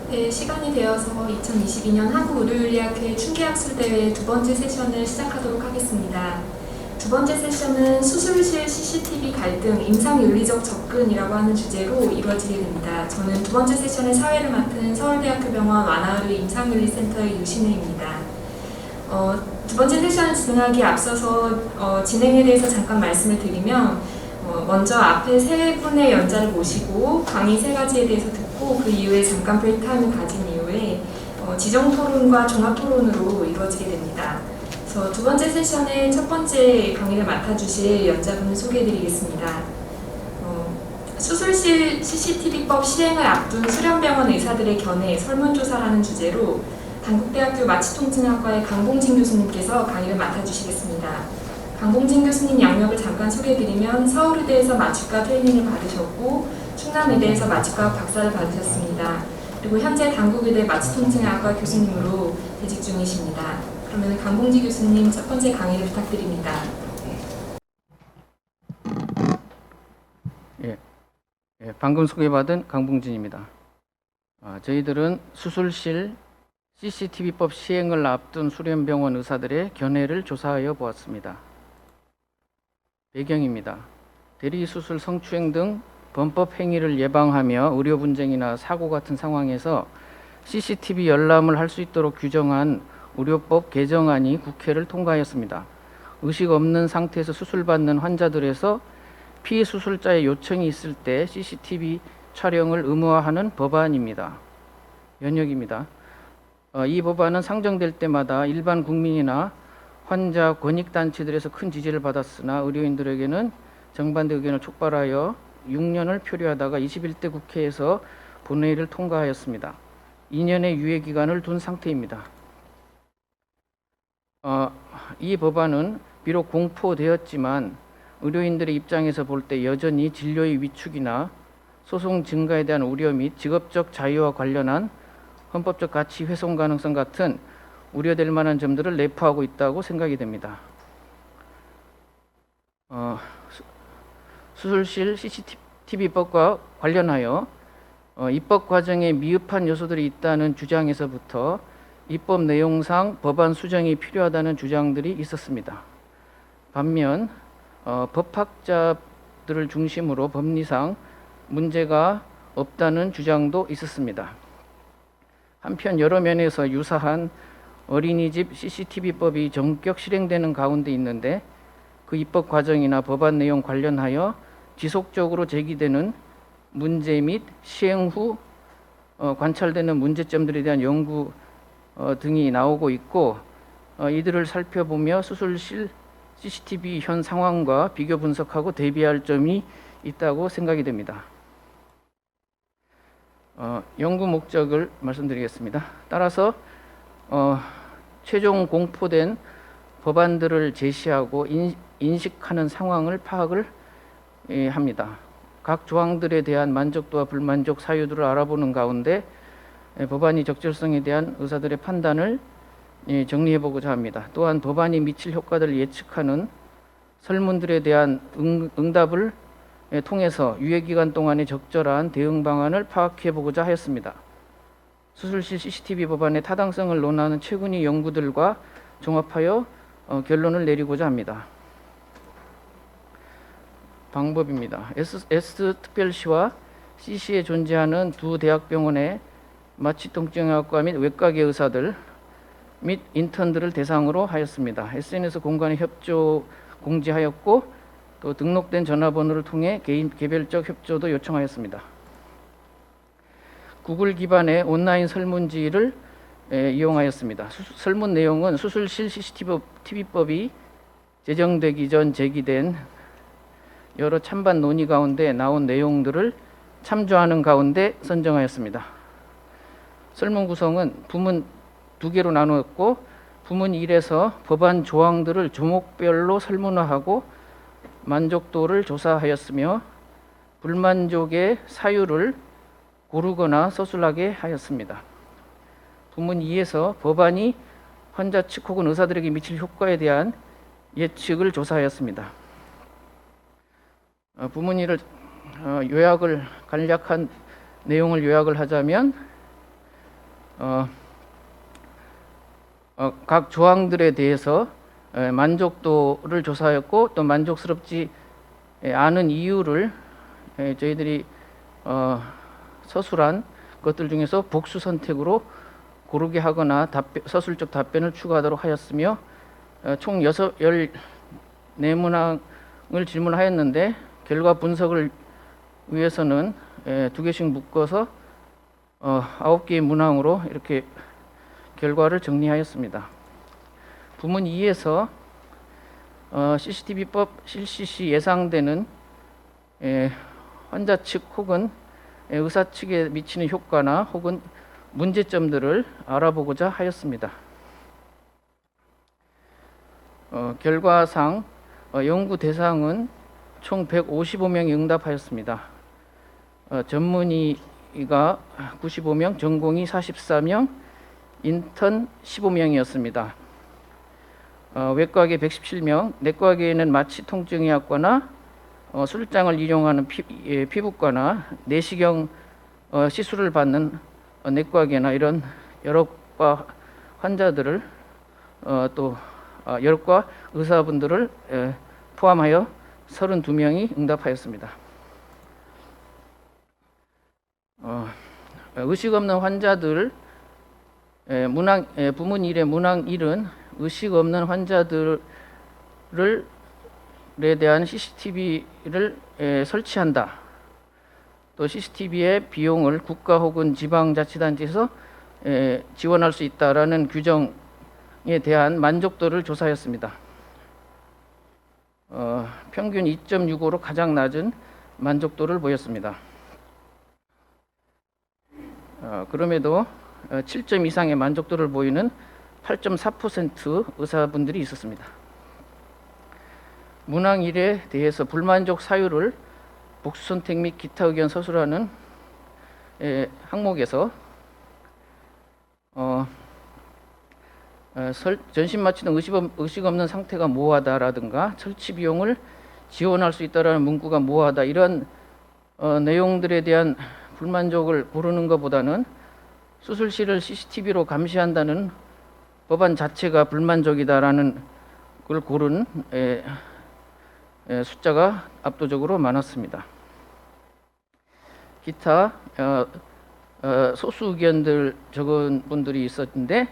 네, 시간이 되어서 2022년 한국의료의학회 충기학술대회 두 번째 세션을 시작하도록 하겠습니다. 두 번째 세션은 수술실 CCTV 갈등, 임상윤리적 접근이라고 하는 주제로 이루어지게 됩니다. 저는 두 번째 세션의 사회를 맡은 서울대학교병원 완화의료 임상윤리센터의 유신혜입니다. 두 번째 세션을 진행하기에 앞서서 진행에 대해서 잠깐 말씀을 드리면 먼저 앞에 세 분의 연자를 모시고 강의 세 가지에 대해서 듣고 그 이후에 잠깐 브레이크타임을 가진 이후에 지정 토론과 종합 토론으로 이루어지게 됩니다. 그래서 두 번째 세션의 첫 번째 강의를 맡아주실 연자분을 소개해드리겠습니다. 수술실 CCTV법 시행을 앞둔 수련병원 의사들의 견해 설문조사라는 주제로 단국대학교 마취통증학과의 강봉진 교수님께서 강의를 맡아주시겠습니다. 강봉진 교수님 양력을 잠깐 소개해드리면 서울의대에서 마취과 트레이닝을 받으셨고 충남의대에서 마취과 박사를 받으셨습니다. 그리고 현재 단국의대 마취통증학과 교수님으로 재직 중이십니다. 그러면 강봉진 교수님 첫 번째 강의를 부탁드립니다. 방금 소개받은 강봉진입니다. 저희들은 수술실 CCTV법 시행을 앞둔 수련병원 의사들의 견해를 조사하여 보았습니다. 배경입니다. 대리수술 성추행 등 범법 행위를 예방하며 의료 분쟁이나 사고 같은 상황에서 CCTV 열람을 할 수 있도록 규정한 의료법 개정안이 국회를 통과하였습니다. 의식 없는 상태에서 수술받는 환자들에서 피수술자의 요청이 있을 때 CCTV 촬영을 의무화하는 법안입니다. 연역입니다. 이 법안은 상정될 때마다 일반 국민이나 환자 권익단체들에서 큰 지지를 받았으나 의료인들에게는 정반대 의견을 촉발하여 6년을 표류하다가 21대 국회에서 본회의를 통과하였습니다. 2년의 유예기간을 둔 상태입니다. 이 법안은 비록 공포되었지만 의료인들의 입장에서 볼 때 여전히 진료의 위축이나 소송 증가에 대한 우려 및 직업적 자유와 관련한 헌법적 가치 훼손 가능성 같은 우려될 만한 점들을 내포하고 있다고 생각이 됩니다. 수술실 CCTV법과 관련하여 입법 과정에 미흡한 요소들이 있다는 주장에서부터 입법 내용상 법안 수정이 필요하다는 주장들이 있었습니다. 반면 법학자들을 중심으로 법리상 문제가 없다는 주장도 있었습니다. 한편 여러 면에서 유사한 어린이집 CCTV법이 전격 실행되는 가운데 있는데 그 입법 과정이나 법안 내용 관련하여 지속적으로 제기되는 문제 및 시행 후 관찰되는 문제점들에 대한 연구 등이 나오고 있고 이들을 살펴보며 수술실 CCTV 현 상황과 비교 분석하고 대비할 점이 있다고 생각이 됩니다. 연구 목적을 말씀드리겠습니다. 따라서 최종 공포된 법안들을 제시하고 인식하는 상황을 파악을 합니다. 각 조항들에 대한 만족도와 불만족 사유들을 알아보는 가운데 법안이 적절성에 대한 의사들의 판단을 정리해 보고자 합니다. 또한 법안이 미칠 효과들을 예측하는 설문들에 대한 응답을 통해서 유예기간 동안의 적절한 대응 방안을 파악해 보고자 하였습니다. 수술실 CCTV 법안의 타당성을 논하는 최근의 연구들과 종합하여 결론을 내리고자 합니다. 방법입니다. S특별시와 CC에 존재하는 두 대학병원의 마취통증학과 및 외과계 의사들 및 인턴들을 대상으로 하였습니다. SNS 공간의 협조 공지하였고 또 등록된 전화번호를 통해 개별적 협조도 요청하였습니다. 구글 기반의 온라인 설문지를 이용하였습니다. 설문 내용은 수술실 CCTV법이 제정되기 전 제기된 여러 찬반 논의 가운데 나온 내용들을 참조하는 가운데 선정하였습니다. 설문 구성은 부문 2개로 나누었고 부문 1에서 법안 조항들을 조목별로 설문화하고 만족도를 조사하였으며 불만족의 사유를 고르거나 서술하게 하였습니다. 부문 2에서 법안이 환자 측 혹은 의사들에게 미칠 효과에 대한 예측을 조사하였습니다. 부문 1을 간략한 내용을 요약을 하자면 각 조항들에 대해서 만족도를 조사하였고 또 만족스럽지 않은 이유를 저희들이 서술한 것들 중에서 복수 선택으로 고르게 하거나 서술적 답변을 추가하도록 하였으며 총 14문항을 질문하였는데 결과 분석을 위해서는 2개씩 묶어서 9개의 문항으로 이렇게 결과를 정리하였습니다. 부문 2에서 CCTV법 실시 시 예상되는 환자 측 혹은 의사 측에 미치는 효과나 혹은 문제점들을 알아보고자 하였습니다. 결과상 연구 대상은 총 155명이 응답하였습니다. 전문의가 95명, 전공의 44명, 인턴 15명이었습니다. 외과계 117명, 내과계에는 마취 통증의학과나 술장을 이용하는 피부과나 내시경 시술을 받는 내과계나 이런 여러 과 환자들을 또 여러 과 의사분들을 포함하여 32명이 응답하였습니다. 의식 없는 환자들 부문 1의 문항 1은 의식 없는 환자들에 대한 CCTV를 설치한다. 또 CCTV의 비용을 국가 혹은 지방자치단체에서 지원할 수 있다라는 규정에 대한 만족도를 조사했습니다. 평균 2.65로 가장 낮은 만족도를 보였습니다. 그럼에도 7점 이상의 만족도를 보이는 8.4% 의사분들이 있었습니다. 문항 1에 대해서 불만족 사유를 복수선택 및 기타 의견 서술하는 항목에서 전신 마취 등 의식 없는 상태가 모호하다라든가 설치 비용을 지원할 수 있다라는 문구가 모호하다, 이런 내용들에 대한 불만족을 고르는 것보다는 수술실을 CCTV로 감시한다는 법안 자체가 불만족이다라는 걸 고른 숫자가 압도적으로 많았습니다. 기타 소수 의견들 적은 분들이 있었는데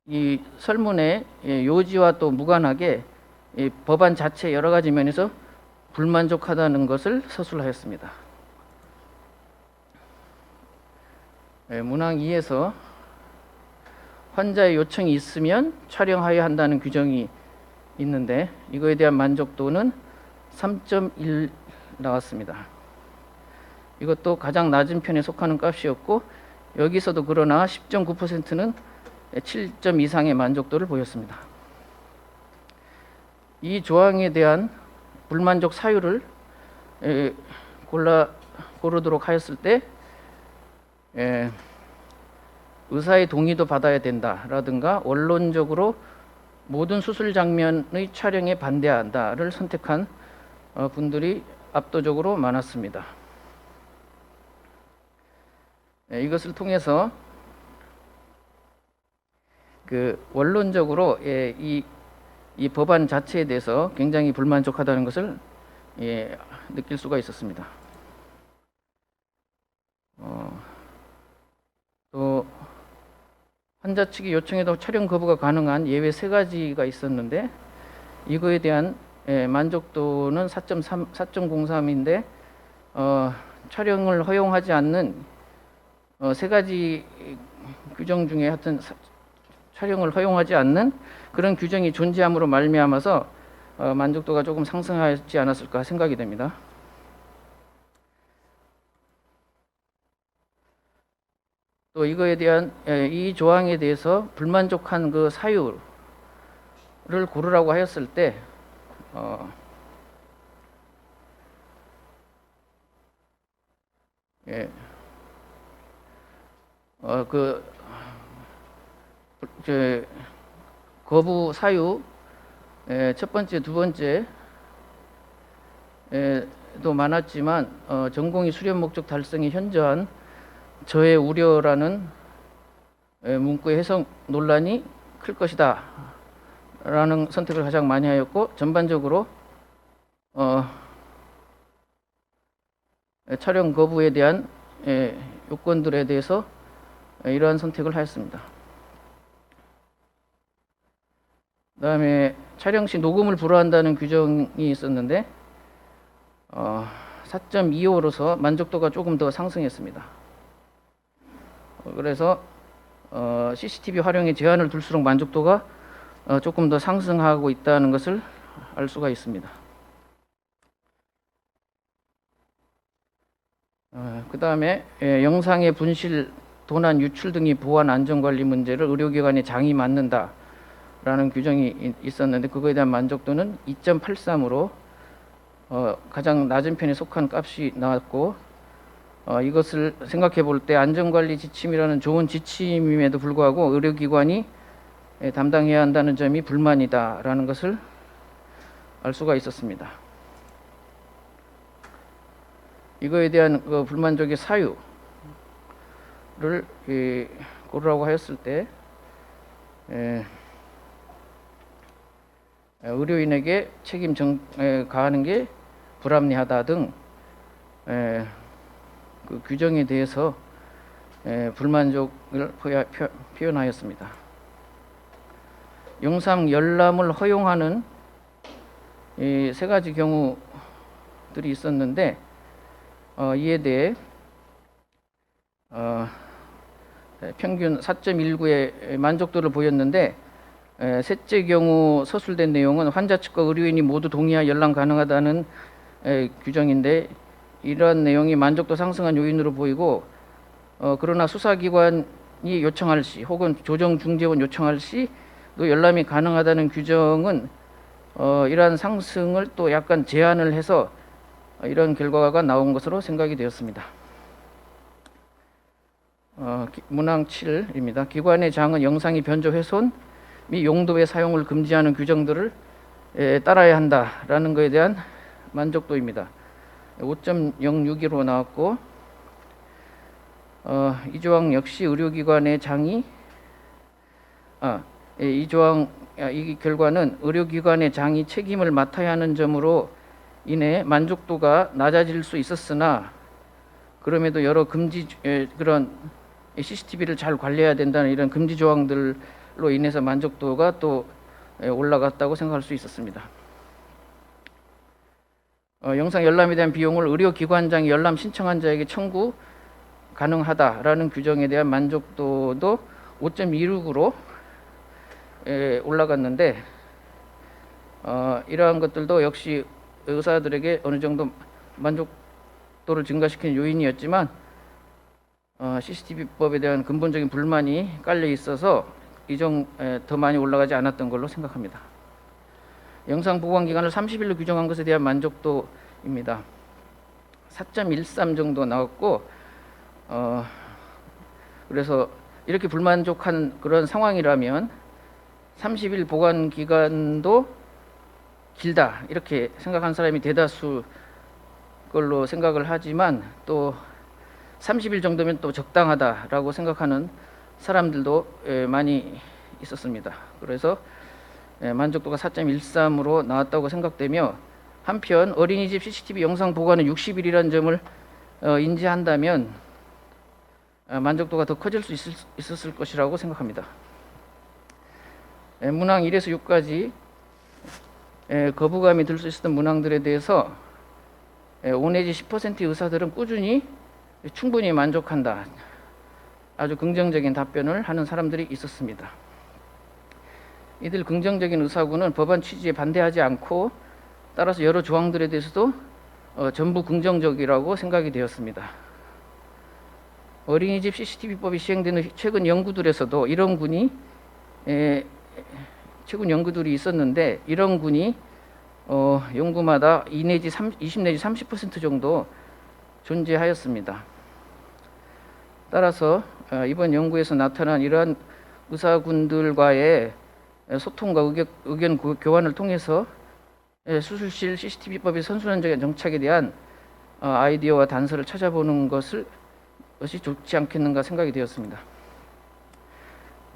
이 설문의 요지와 또 무관하게 법안 자체 여러 가지 면에서 불만족하다는 것을 서술하였습니다. 문항 2에서 환자의 요청이 있으면 촬영하여야 한다는 규정이 있는데 이거에 대한 만족도는 3.1 나왔습니다. 이것도 가장 낮은 편에 속하는 값이었고 여기서도 그러나 10.9%는 7점 이상의 만족도를 보였습니다. 이 조항에 대한 불만족 사유를 고르도록 하였을 때 의사의 동의도 받아야 된다라든가 원론적으로 모든 수술 장면의 촬영에 반대한다를 선택한 분들이 압도적으로 많았습니다. 이것을 통해서 원론적으로 이 법안 자체에 대해서 굉장히 불만족하다는 것을 느낄 수가 있었습니다. 또 환자 측이 요청해도 촬영 거부가 가능한 예외 3가지가 있었는데 이거에 대한 만족도는 4.03인데 촬영을 허용하지 않는 3가지 규정 중에 하여튼 촬영을 허용하지 않는 그런 규정이 존재함으로 말미암아서 만족도가 조금 상승하지 않았을까 생각이 됩니다. 또 이거에 대한 이 조항에 대해서 불만족한 그 사유를 고르라고 하였을 때 거부 사유 첫 번째, 두 번째 우려도 많았지만 전공의 수련 목적 달성이 현저한 저의 우려라는 문구의 해석 논란이 클 것이다 라는 선택을 가장 많이 하였고, 전반적으로 촬영 거부에 대한 요건들에 대해서 이러한 선택을 하였습니다. 그 다음에 촬영 시 녹음을 불허한다는 규정이 있었는데 4.25로서 만족도가 조금 더 상승했습니다. 그래서 CCTV 활용에 제한을 둘수록 만족도가 조금 더 상승하고 있다는 것을 알 수가 있습니다. 그 다음에 영상의 분실, 도난, 유출 등이 보안 안전관리 문제를 의료기관에 장이 맡는다 라는 규정이 있었는데, 그거에 대한 만족도는 2.83으로 가장 낮은 편에 속한 값이 나왔고, 이것을 생각해 볼 때 안전관리 지침이라는 좋은 지침임에도 불구하고 의료기관이 담당해야 한다는 점이 불만이다 라는 것을 알 수가 있었습니다. 이거에 대한 불만족의 사유를 고르라고 하였을 때 의료인에게 책임 가하는 게 불합리하다 등 그 규정에 대해서 불만족을 표현하였습니다. 영상 열람을 허용하는 세 가지 경우들이 있었는데, 이에 대해 평균 4.19의 만족도를 보였는데, 셋째 경우 서술된 내용은 환자 측과 의료인이 모두 동의하여 열람 가능하다는 규정인데, 이러한 내용이 만족도 상승한 요인으로 보이고, 그러나 수사기관이 요청할 시 혹은 조정중재원 요청할 시도 열람이 가능하다는 규정은 이러한 상승을 또 약간 제한을 해서 이런 결과가 나온 것으로 생각이 되었습니다. 문항 7입니다. 기관의 장은 영상이 변조 훼손 및 용도의 사용을 금지하는 규정들을 따라야 한다라는 것에 대한 만족도입니다. 5.062로 나왔고, 이 조항 역시 의료기관의 장이 이 결과는 의료기관의 장이 책임을 맡아야 하는 점으로 인해 만족도가 낮아질 수 있었으나, 그럼에도 여러 금지 그런 CCTV를 잘 관리해야 된다는 이런 금지 조항들로 인해서 만족도가 또 올라갔다고 생각할 수 있었습니다. 영상 열람에 대한 비용을 의료기관장이 열람 신청한 자에게 청구 가능하다라는 규정에 대한 만족도도 5.26으로 올라갔는데, 이러한 것들도 역시 의사들에게 어느 정도 만족도를 증가시키는 요인이었지만, CCTV법에 대한 근본적인 불만이 깔려 있어서 더 많이 올라가지 않았던 걸로 생각합니다. 영상 보관 기간을 30일로 규정한 것에 대한 만족도입니다. 4.13 정도 나왔고, 그래서 이렇게 불만족한 그런 상황이라면 30일 보관 기간도 길다 이렇게 생각한 사람이 대다수 걸로 생각을 하지만, 또 30일 정도면 또 적당하다라고 생각하는 사람들도 많이 있었습니다. 그래서 만족도가 4.13으로 나왔다고 생각되며, 한편 어린이집 CCTV 영상 보관은 60일이라는 점을 인지한다면 만족도가 더 커질 수 있었을 것이라고 생각합니다. 문항 1에서 6까지 거부감이 들 수 있었던 문항들에 대해서 5 내지 10%의 의사들은 꾸준히 충분히 만족한다, 아주 긍정적인 답변을 하는 사람들이 있었습니다. 이들 긍정적인 의사군은 법안 취지에 반대하지 않고, 따라서 여러 조항들에 대해서도 전부 긍정적이라고 생각이 되었습니다. 어린이집 CCTV법이 시행되는 최근 연구들에서도 이런 군이 최근 연구들이 있었는데, 이런 군이 연구마다 20 내지 30% 정도 존재하였습니다. 따라서 이번 연구에서 나타난 이러한 의사군들과의 소통과 의견 교환을 통해서 수술실 CCTV법의 선순환적인 정착에 대한 아이디어와 단서를 찾아보는 것이 좋지 않겠는가 생각이 되었습니다.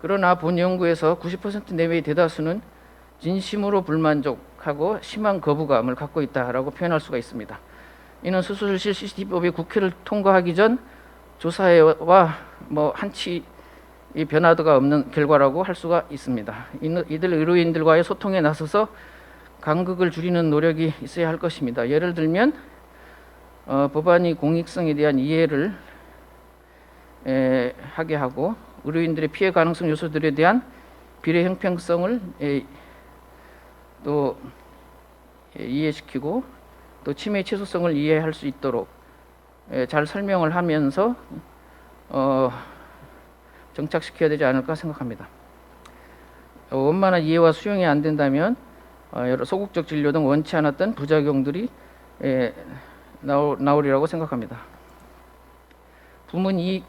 그러나 본 연구에서 90% 내외의 대다수는 진심으로 불만족하고 심한 거부감을 갖고 있다라고 표현할 수가 있습니다. 이는 수술실 CCTV법이 국회를 통과하기 전 조사와 한치 변화도가 없는 결과라고 할 수가 있습니다. 이들 의료인들과의 소통에 나서서 간극을 줄이는 노력이 있어야 할 것입니다. 예를 들면 법안이 공익성에 대한 이해를 하게 하고 의료인들의 피해 가능성 요소들에 대한 비례 형평성을 또 이해시키고 또 침해 최소성을 이해할 수 있도록 잘 설명을 하면서 정착시켜야 되지 않을까 생각합니다. 원만한 이해와 수용이 안 된다면 여러 소극적 진료 등 원치 않았던 부작용들이 나오리라고 생각합니다. 부문 2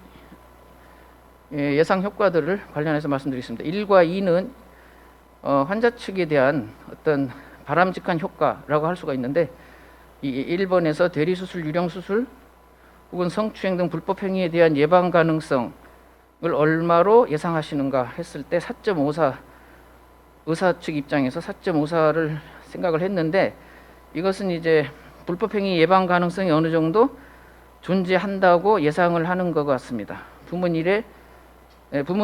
예상 효과들을 관련해서 말씀드리겠습니다. 1과 2는 환자 측에 대한 어떤 바람직한 효과라고 할 수가 있는데, 이 1번에서 대리수술, 유령수술 혹은 성추행 등 불법 행위에 대한 예방 가능성을 얼마로 예상하시는가 했을 때 4.54, 의사 측 입장에서 4.54를 생각을 했는데, 이것은 이제 불법 행위 예방 가능성이 어느 정도 존재한다고 예상을 하는 것 같습니다. 부문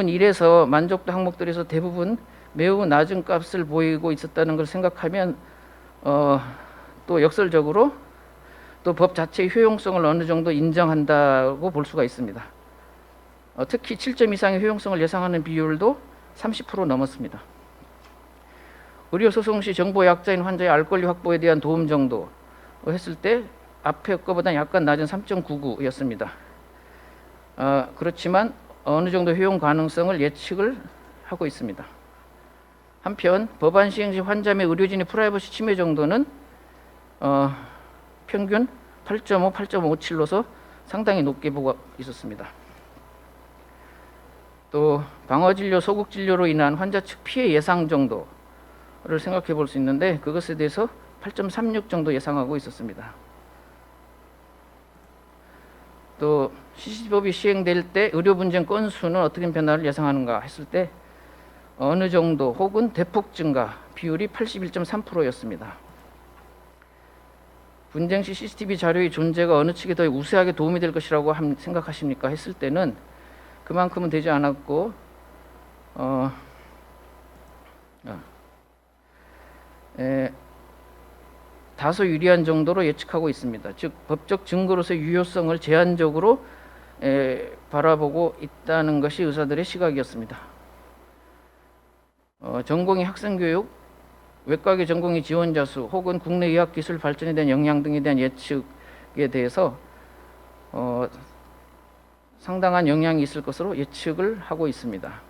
1에서 만족도 항목들에서 대부분 매우 낮은 값을 보이고 있었다는 걸 생각하면 또 역설적으로 또 법 자체의 효용성을 어느 정도 인정한다고 볼 수가 있습니다. 특히 7점 이상의 효용성을 예상하는 비율도 30% 넘었습니다. 의료소송 시 정보 약자인 환자의 알 권리 확보에 대한 도움 정도 했을 때 앞에 것보다 약간 낮은 3.99였습니다. 그렇지만 어느 정도 효용 가능성을 예측을 하고 있습니다. 한편 법안 시행 시 환자 및 의료진의 프라이버시 침해 정도는 평균 8.5, 8.57로서 상당히 높게 보고 있었습니다. 또 방어진료, 소극진료로 인한 환자 측 피해 예상 정도를 생각해 볼 수 있는데, 그것에 대해서 8.36 정도 예상하고 있었습니다. 또 CCTV법이 시행될 때 의료 분쟁 건수는 어떻게 변화를 예상하는가 했을 때 어느 정도 혹은 대폭 증가, 비율이 81.3%였습니다. 분쟁 시 CCTV 자료의 존재가 어느 측에 더 우세하게 도움이 될 것이라고 생각하십니까 했을 때는 그만큼은 되지 않았고 다소 유리한 정도로 예측하고 있습니다. 즉 법적 증거로서의 유효성을 제한적으로 바라보고 있다는 것이 의사들의 시각이었습니다. 전공의 학생교육, 외과계 전공의 지원자 수 혹은 국내 의학기술 발전에 대한 영향 등에 대한 예측에 대해서 상당한 영향이 있을 것으로 예측을 하고 있습니다.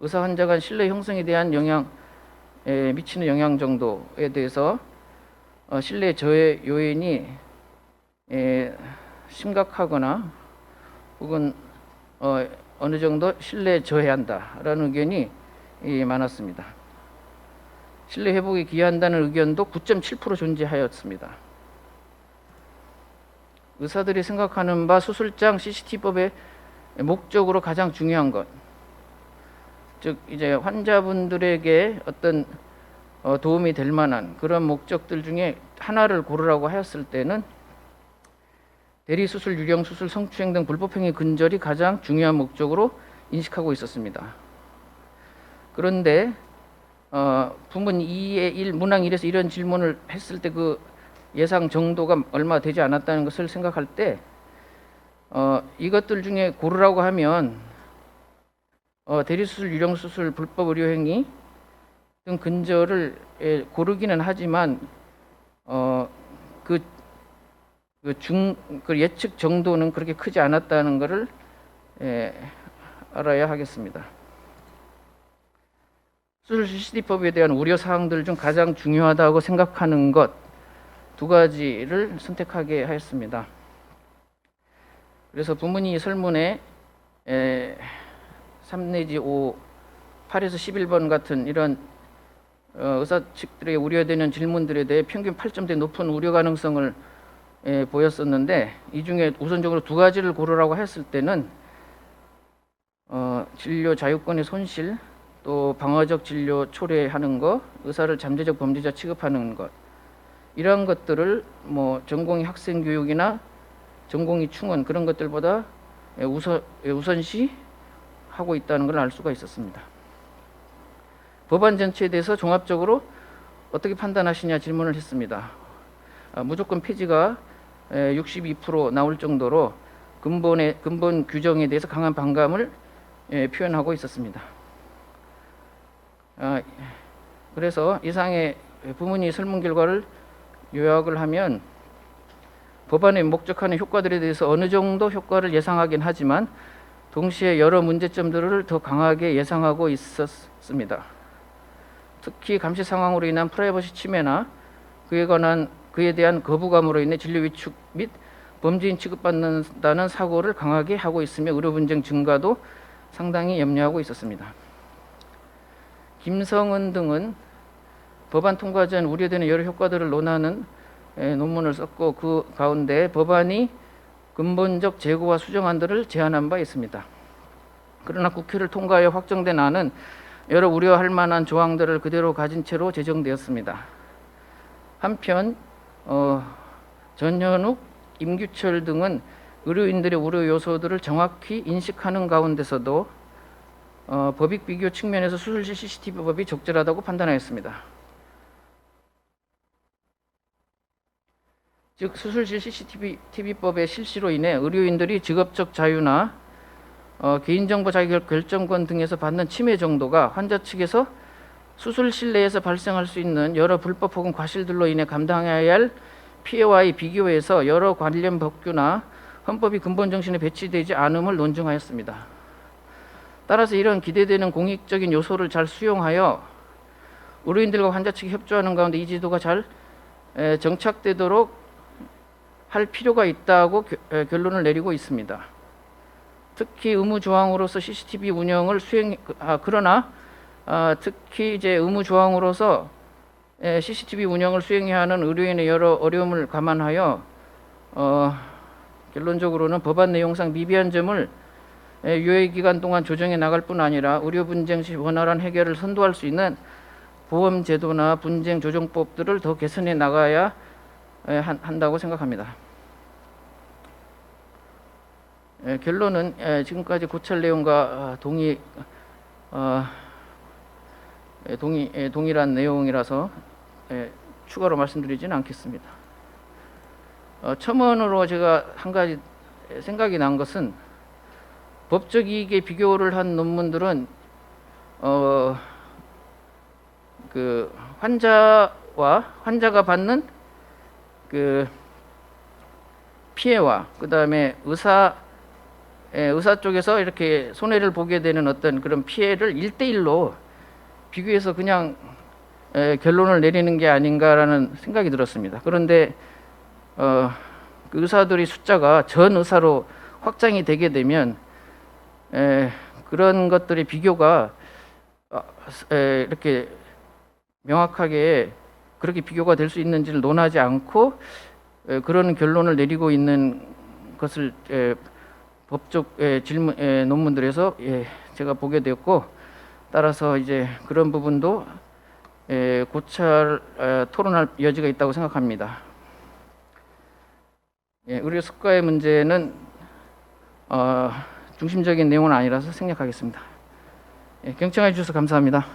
의사 환자 간 신뢰 형성에 대한 미치는 영향 정도에 대해서 신뢰 저해 요인이 심각하거나 혹은 어느 정도 신뢰 저해한다라는 의견이 많았습니다. 신뢰 회복에 기여한다는 의견도 9.7% 존재하였습니다. 의사들이 생각하는 바 수술장 CCTV법의 목적으로 가장 중요한 것, 즉 이제 환자분들에게 어떤 도움이 될 만한 그런 목적들 중에 하나를 고르라고 하였을 때는 대리수술, 유령수술, 성추행 등 불법행위 근절이 가장 중요한 목적으로 인식하고 있었습니다. 그런데 부문 2의 1, 문항 1에서 이런 질문을 했을 때 그 예상 정도가 얼마 되지 않았다는 것을 생각할 때 이것들 중에 고르라고 하면 대리수술, 유령수술, 불법 의료행위 등 근절을 고르기는 하지만 그 예측 정도는 그렇게 크지 않았다는 것을 알아야 하겠습니다. 수술 CCTV법에 대한 우려 사항들 중 가장 중요하다고 생각하는 것 두 가지를 선택하게 하였습니다. 그래서 부문이 설문에 3 내지 5, 8에서 11번 같은 이런 의사 측들의 우려되는 질문들에 대해 평균 8점대 높은 우려 가능성을 보였었는데, 이 중에 우선적으로 두 가지를 고르라고 했을 때는 진료 자유권의 손실, 또 방어적 진료 초래하는 것, 의사를 잠재적 범죄자 취급하는 것, 이러한 것들을 뭐 전공의 학생 교육이나 전공의 충원 그런 것들보다 우선시 하고 있다는 걸 알 수가 있었습니다. 법안 전체에 대해서 종합적으로 어떻게 판단하시냐 질문을 했습니다. 무조건 폐지가 62% 나올 정도로 근본 규정에 대해서 강한 반감을 표현하고 있었습니다. 그래서 이상의 부문의 설문 결과를 요약을 하면, 법안에 목적하는 효과들에 대해서 어느 정도 효과를 예상하긴 하지만 동시에 여러 문제점들을 더 강하게 예상하고 있었습니다. 특히 감시 상황으로 인한 프라이버시 침해나 그에 대한 거부감으로 인해 진료 위축 및 범죄인 취급받는다는 사고를 강하게 하고 있으며 의료 분쟁 증가도 상당히 염려하고 있었습니다. 김성은 등은 법안 통과 전 우려되는 여러 효과들을 논하는 논문을 썼고, 그 가운데 법안이 근본적 재고와 수정안들을 제안한 바 있습니다. 그러나 국회를 통과하여 확정된 안은 여러 우려할 만한 조항들을 그대로 가진 채로 제정되었습니다. 한편 전현욱, 임규철 등은 의료인들의 우려 요소들을 정확히 인식하는 가운데서도 법익 비교 측면에서 수술실 CCTV법이 적절하다고 판단하였습니다. 즉 수술실 CCTV법의 실시로 인해 의료인들이 직업적 자유나 개인정보 자기 결정권 등에서 받는 침해 정도가 환자 측에서 수술실 내에서 발생할 수 있는 여러 불법 혹은 과실들로 인해 감당해야 할 피해와의 비교해서 여러 관련 법규나 헌법이 근본 정신에 배치되지 않음을 논증하였습니다. 따라서 이런 기대되는 공익적인 요소를 잘 수용하여 의료인들과 환자 측이 협조하는 가운데 이 제도가 잘 정착되도록 할 필요가 있다고 결론을 내리고 있습니다. 특히 의무 조항으로서 CCTV 운영을 그러나 특히 이제 의무 조항으로서 CCTV 운영을 수행해야 하는 의료인의 여러 어려움을 감안하여 결론적으로는 법안 내용상 미비한 점을 유예 기간 동안 조정해 나갈 뿐 아니라 의료 분쟁 시 원활한 해결을 선도할 수 있는 보험 제도나 분쟁 조정법들을 더 개선해 나가야 한다고 생각합니다. 결론은 지금까지 고찰 내용과 동일한 내용이라서 추가로 말씀드리지는 않겠습니다. 첨언으로 제가 한 가지 생각이 난 것은, 법적 이익에 비교를 한 논문들은 그 환자가 받는 그 피해와 그다음에 의사 쪽에서 이렇게 손해를 보게 되는 어떤 그런 피해를 1대1로 비교해서 그냥 결론을 내리는 게 아닌가라는 생각이 들었습니다. 그런데 그 의사들의 숫자가 전 의사로 확장이 되게 되면 그런 것들의 비교가 이렇게 명확하게 그렇게 비교가 될 수 있는지를 논하지 않고 그런 결론을 내리고 있는 것을 법적 논문들에서 제가 보게 되었고, 따라서 이제 그런 부분도 고찰 토론할 여지가 있다고 생각합니다. 의료 수가의 문제는 중심적인 내용은 아니라서 생략하겠습니다. 경청해 주셔서 감사합니다.